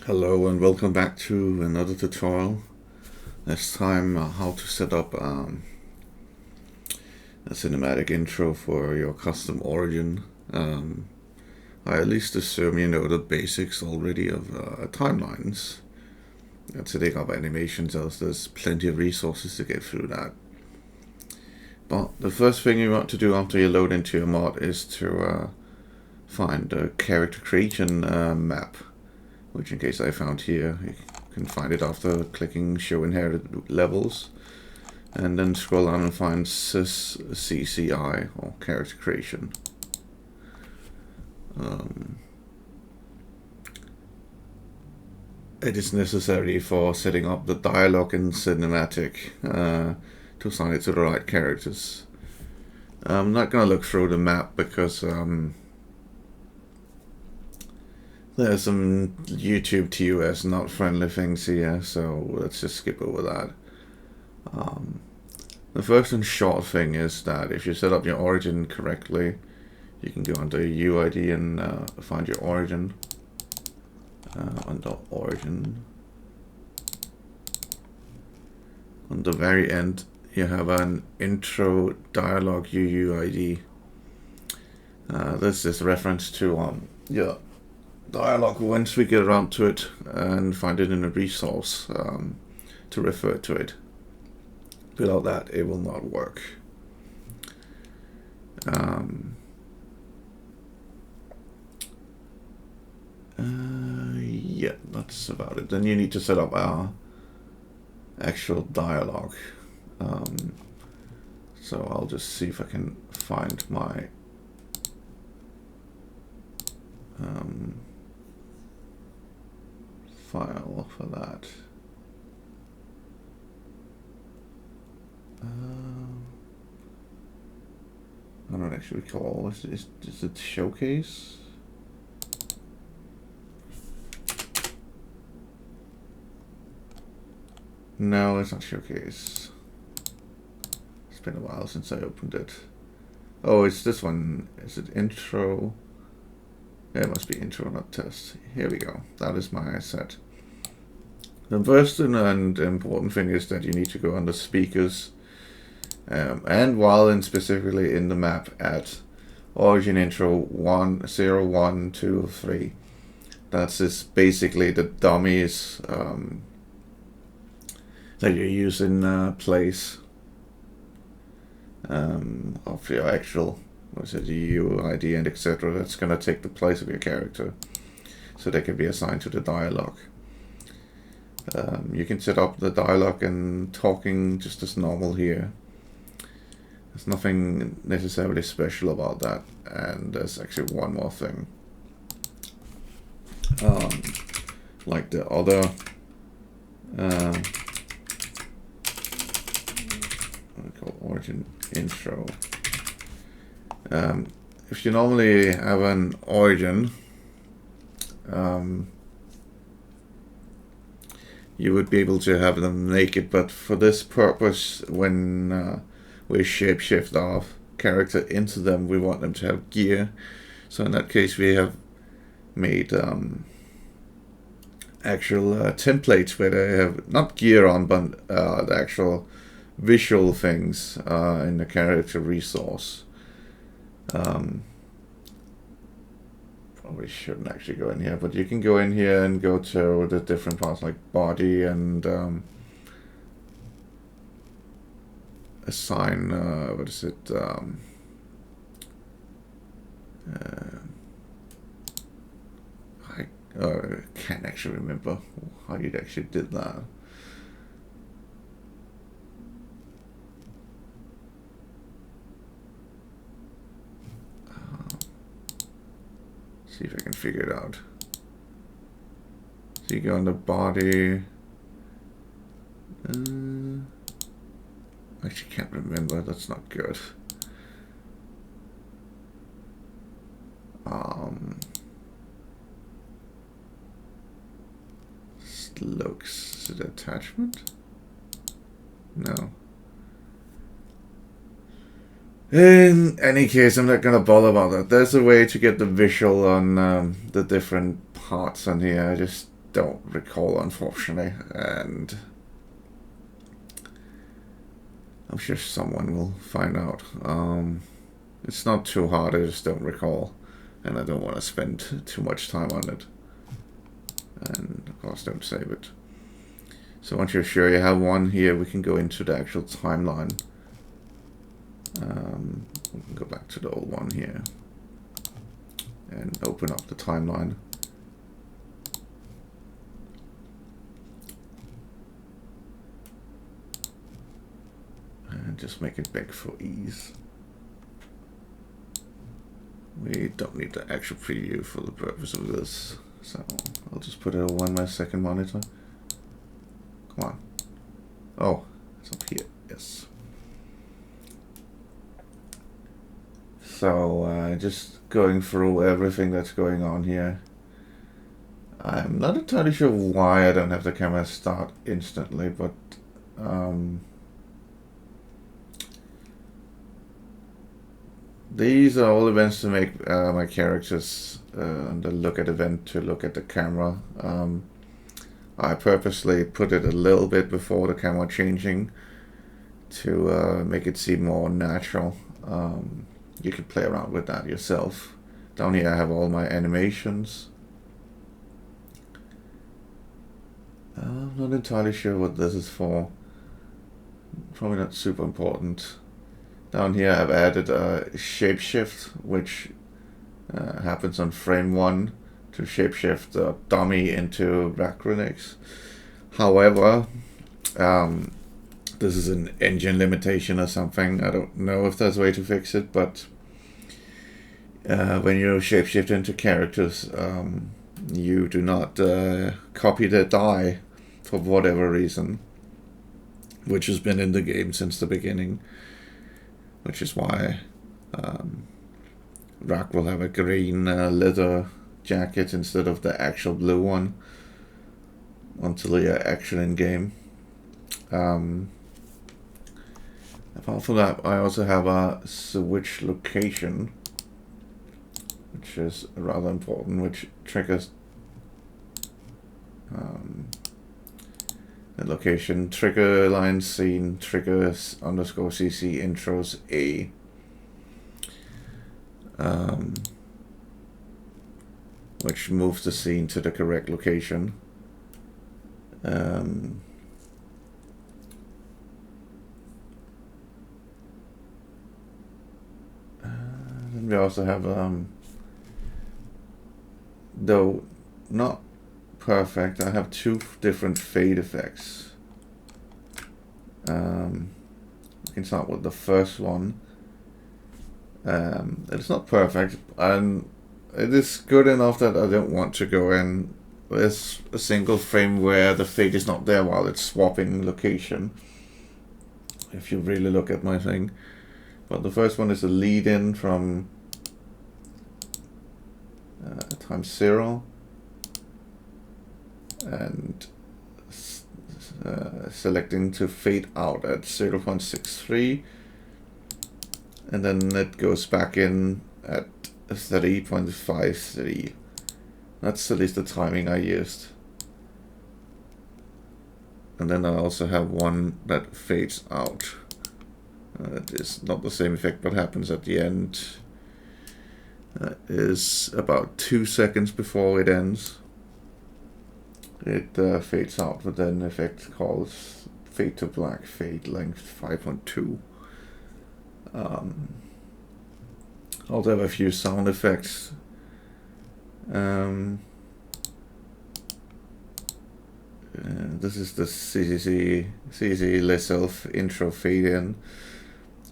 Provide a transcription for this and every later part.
Hello and welcome back to another tutorial. This time how to set up a cinematic intro for your custom origin. I at least assume you know the basics already of timelines. Setting up animations, else there's plenty of resources to get through that. But the first thing you want to do after you load into your mod is to find the character creation map, which in case I found here, you can find it after clicking show inherited levels, and then scroll down and find sys CCI or character creation. It is necessary for setting up the dialogue in cinematic to assign it to the right characters. I'm not going to look through the map because there's some YouTube TOS not friendly things here, so let's just skip over that. The first and short thing is that if you set up your origin correctly, you can go under UID and find your origin. Under origin, on the very end, you have an intro dialog UUID. This is reference to your dialog once we get around to it and find it in a resource to refer to it. Without that, it will not work. Yeah, that's about it. Then you need to set up our actual dialogue. So I'll just see if I can find my file for that. I don't actually recall. Is it showcase? No, it's not showcase. It's been a while since I opened it. Oh, it's this one. Is it intro? Yeah, it must be intro, not test. Here we go. That is my asset. The first and important thing is that you need to go under speakers, and while in specifically in the map at origin intro 1, 0, 1, 2, 3. That's just basically the dummies that you use in place of your actual, what's it, UID and etc. That's going to take the place of your character, so they can be assigned to the dialogue. You can set up the dialogue and talking just as normal here. There's nothing necessarily special about that. And there's actually one more thing. Like the other what I call origin intro. If you normally have an origin, you would be able to have them naked, but for this purpose, when we shapeshift our character into them, we want them to have gear. So in that case, we have made actual templates where they have not gear on, but the actual visual things in the character resource. Probably shouldn't actually go in here, but you can go in here and go to the different parts like body and assign what is it, I can't actually remember how you actually did that. See if I can figure it out. So you go on the body. I actually can't remember. That's not good. Looks, is it attachment? No. In any case, I'm not gonna bother about that. There's a way to get the visual on the different parts on here. I just don't recall, unfortunately, and I'm sure someone will find out. It's not too hard, I just don't recall, and I don't want to spend too much time on it. And of course, don't save it. So once you're sure you have one here, we can go into the actual timeline. We can go back to the old one here and open up the timeline. And just make it big for ease. We don't need the actual preview for the purpose of this, so I'll just put it on my second monitor. Come on. Oh, it's up here. Yes. So just going through everything that's going on here. I'm not entirely sure why I don't have the camera start instantly, but these are all events to make my characters the look at event to look at the camera. I purposely put it a little bit before the camera changing to make it seem more natural. You can play around with that yourself. Down here I have all my animations. I'm not entirely sure what this is for. Probably not super important. Down here I've added a shapeshift, which happens on frame 1 to shapeshift the dummy into Racronix. However, this is an engine limitation or something. I don't know if there's a way to fix it, but when you shapeshift into characters, you do not copy the die for whatever reason, which has been in the game since the beginning, which is why Rack will have a green leather jacket instead of the actual blue one until you're actually in game. Apart from that, I also have a switch location, which is rather important, which triggers the location trigger line scene triggers _cc intros A. Which moves the scene to the correct location. Then we also have, though not perfect, I have 2 different fade effects. We can start with the first one. It's not perfect, and it is good enough that I don't want to go in. There's a single frame where the fade is not there while it's swapping location, if you really look at my thing. But the first one is a lead in from times 0 and selecting to fade out at 0.63, and then it goes back in at 3.53. That's at least the timing I used. And then I also have one that fades out. It is not the same effect, but happens at the end. Is about 2 seconds before it ends. It fades out with an effect called fade to black, fade length 5.2. Also have a few sound effects. This is the CC Self intro fade in.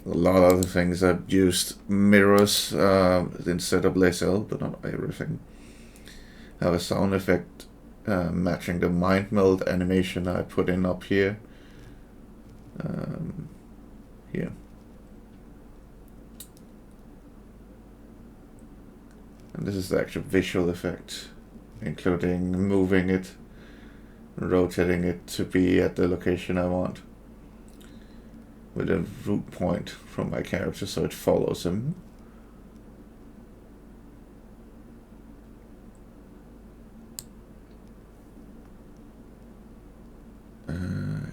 A lot of the things I've used mirrors instead of Lesel, but not everything. I have a sound effect matching the mind meld animation I put in up here. Here. And this is the actual visual effect, including moving it, rotating it to be at the location I want, with a root point from my character so it follows him.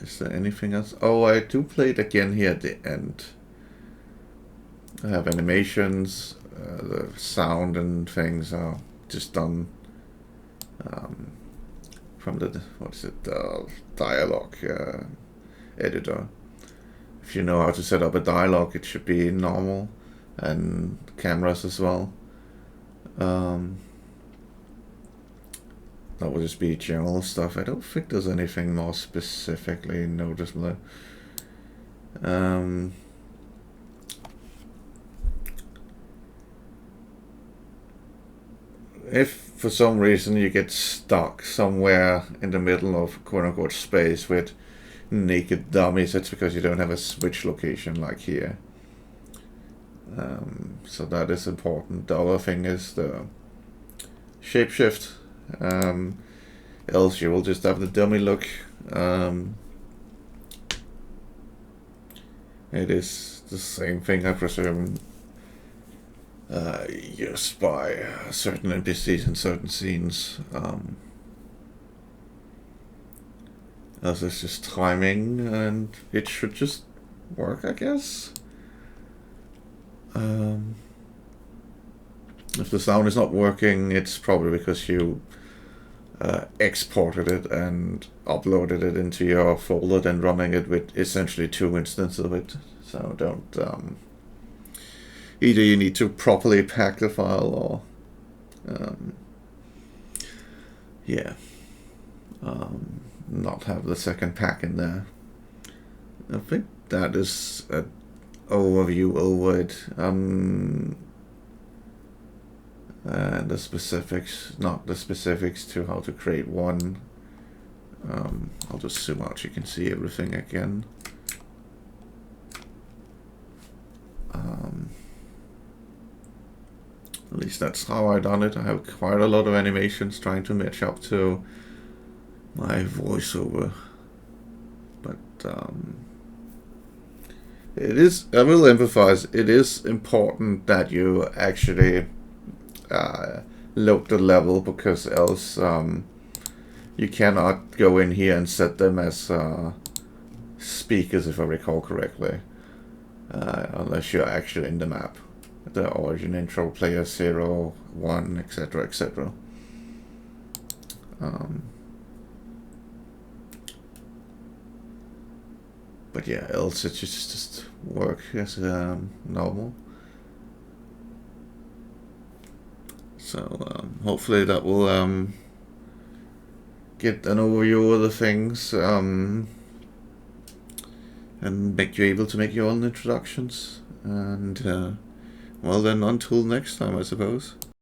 Is there anything else? Oh, I do play it again here at the end. I have animations, the sound and things are just done from the, dialogue editor. If you know how to set up a dialogue, it should be normal, and cameras as well. That will just be general stuff. I don't think there's anything more specifically noticeable. If for some reason you get stuck somewhere in the middle of quote-unquote space with naked dummies, it's because you don't have a switch location like here. So that is important. The other thing is the shapeshift. Else you will just have the dummy look. It is the same thing, I presume, used by certain NPCs in certain scenes. As it's just timing, and it should just work, I guess. If the sound is not working, it's probably because you exported it and uploaded it into your folder, then running it with essentially 2 instances of it. So don't either you need to properly pack the file, or not have the second pack in there. I think that is an overview over it. And the specifics, not the specifics to how to create one. I'll just zoom out so you can see everything again. At least that's how I done it. I have quite a lot of animations trying to match up to my voiceover, but it is, I will emphasize, it is important that you actually load the level, because else you cannot go in here and set them as speakers, if I recall correctly, unless you're actually in the map, the origin, intro, player 0, 1, etc, etc. But yeah, else it just work as normal. So hopefully that will get an overview of the things, and make you able to make your own introductions. And well then, until next time, I suppose.